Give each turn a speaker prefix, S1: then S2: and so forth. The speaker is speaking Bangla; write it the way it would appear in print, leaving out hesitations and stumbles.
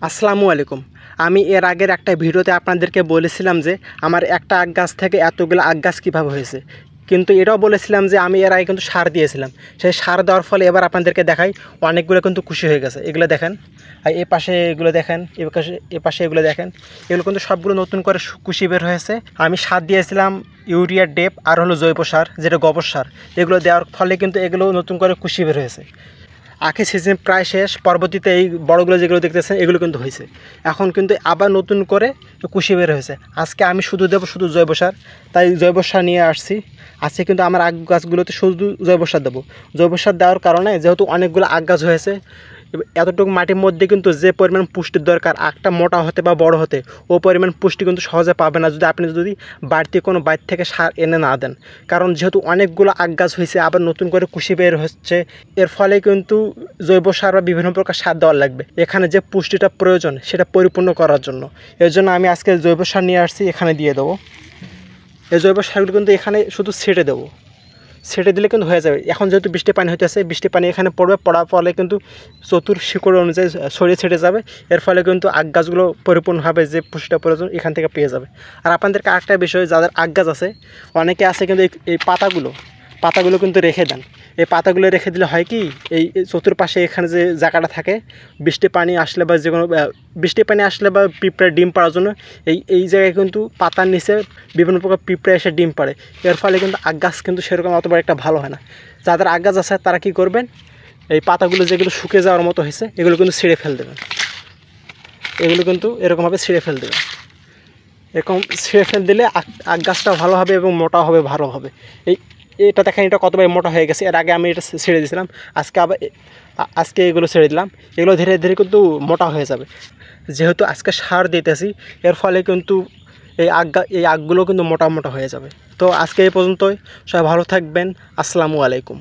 S1: আসসালামু আলাইকুম। আমি এর আগের একটা ভিডিওতে আপনাদেরকে বলেছিলাম যে আমার একটা আখ গাছ থেকে এতগুলো আখ গাছ কীভাবে হয়েছে, কিন্তু এটাও বলেছিলাম যে আমি এর আগে কিন্তু সার দিয়েছিলাম। সেই সার দেওয়ার ফলে এবার আপনাদেরকে দেখাই অনেকগুলো কিন্তু কুশি হয়ে গেছে। এগুলো দেখেন, আর এ পাশে এগুলো দেখেন, এ পাশে এগুলো দেখেন, এগুলো কিন্তু সবগুলো নতুন করে কুশি বের হয়েছে। আমি সার দিয়েছিলাম ইউরিয়া, ডেপ আর হলো জৈব সার, যেটা গোবর সার। এগুলো দেওয়ার ফলে কিন্তু এগুলো নতুন করে কুশি বের হয়েছে। আখের সিজন প্রায় শেষ, পরবর্তীতে এই বড়গুলো যেগুলো দেখতেছেন এগুলো কিন্তু হয়েছে। এখন কিন্তু আবার নতুন করে কুশি বের হয়েছে। আজকে আমি শুধু দেবো শুধু জৈব সার, তাই জৈব সার নিয়ে আসছি। আজকে কিন্তু আমার আখ গাছগুলোতে শুধু জৈব সার দেবো। জৈব সার দেওয়ার কারণে যেহেতু অনেকগুলো আখ গাছ হয়েছে, এতটুকু মাটির মধ্যে কিন্তু যে পরিমাণ পুষ্টির দরকার আখটা মোটা হতে বা বড় হতে, ও পরিমাণ পুষ্টি কিন্তু সহজে পাবে না যদি আপনি বাড়তি কোনো বাইর থেকে সার এনে না দেন। কারণ যেহেতু অনেকগুলো আখ গাছ হয়েছে, আবার নতুন করে কুশি বের হচ্ছে, এর ফলে কিন্তু জৈব সার বা বিভিন্ন প্রকার সার দেওয়া লাগবে এখানে যে পুষ্টিটা প্রয়োজন সেটা পরিপূর্ণ করার জন্য। এর জন্য আমি আজকে জৈব সার নিয়ে আসছি, এখানে দিয়ে দেবো। এই জৈব সারগুলো কিন্তু এখানে শুধু ছেটে দেবো, ছেটে দিলে কিন্তু হয়ে যাবে। এখন যেহেতু বৃষ্টি পানি হইতেছে, বৃষ্টি পানি এখানে পড়বে, পড়ার ফলে কিন্তু চতুর শিকড় অনুযায়ী ছড়িয়ে ছেটে যাবে। এর ফলে কিন্তু আখ গাছগুলো পরিপূর্ণভাবে যে পুষ্টিটা প্রয়োজন এখান থেকে পেয়ে যাবে। আর আপনাদেরকে আরেকটা বিষয়, যাদের আখ গাছ আছে, অনেকে আছে কিন্তু এই পাতাগুলো কিন্তু রেখে দেন। এই পাতাগুলো রেখে দিলে হয় কি, এই চতুর্পাশে এখানে যে জায়গাটা থাকে, বৃষ্টি পানি আসলে বা যে কোনো বৃষ্টি পানি আসলে বা পিঁপড়ে ডিম পাড়ার জন্য এই জায়গায় কিন্তু পাতার নিচে বিভিন্ন প্রকার পিঁপড়ে এসে ডিম পাড়ে। এর ফলে কিন্তু আখ গাছ কিন্তু সেরকম অতবার একটা ভালো হয় না। যাদের আখ গাছ আছে তারা কী করবেন, এই পাতাগুলো যেগুলো শুকিয়ে যাওয়ার মতো হয়েছে এগুলো কিন্তু ছিঁড়ে ফেল দেবেন। এগুলো কিন্তু এরকমভাবে ছিঁড়ে ফেল দেবেন। এরকম ছিঁড়ে ফেল দিলে আখ গাছটা ভালো হবে এবং মোটা হবে, ভালো হবে। এটা দেখেন, এটা কতবার মোটা হয়ে গেছে। এর আগে আমি এটা ছেড়ে দিয়েছিলাম, আজকে এগুলো ছেড়ে দিলাম। এগুলো ধীরে ধীরে কিন্তু মোটা হয়ে যাবে। যেহেতু আজকে সার দিতেছি, এর ফলে কিন্তু এই আখগুলো কিন্তু মোটা মোটা হয়ে যাবে। তো আজকে এই পর্যন্তই। সবাই ভালো থাকবেন। আসসালামু আলাইকুম।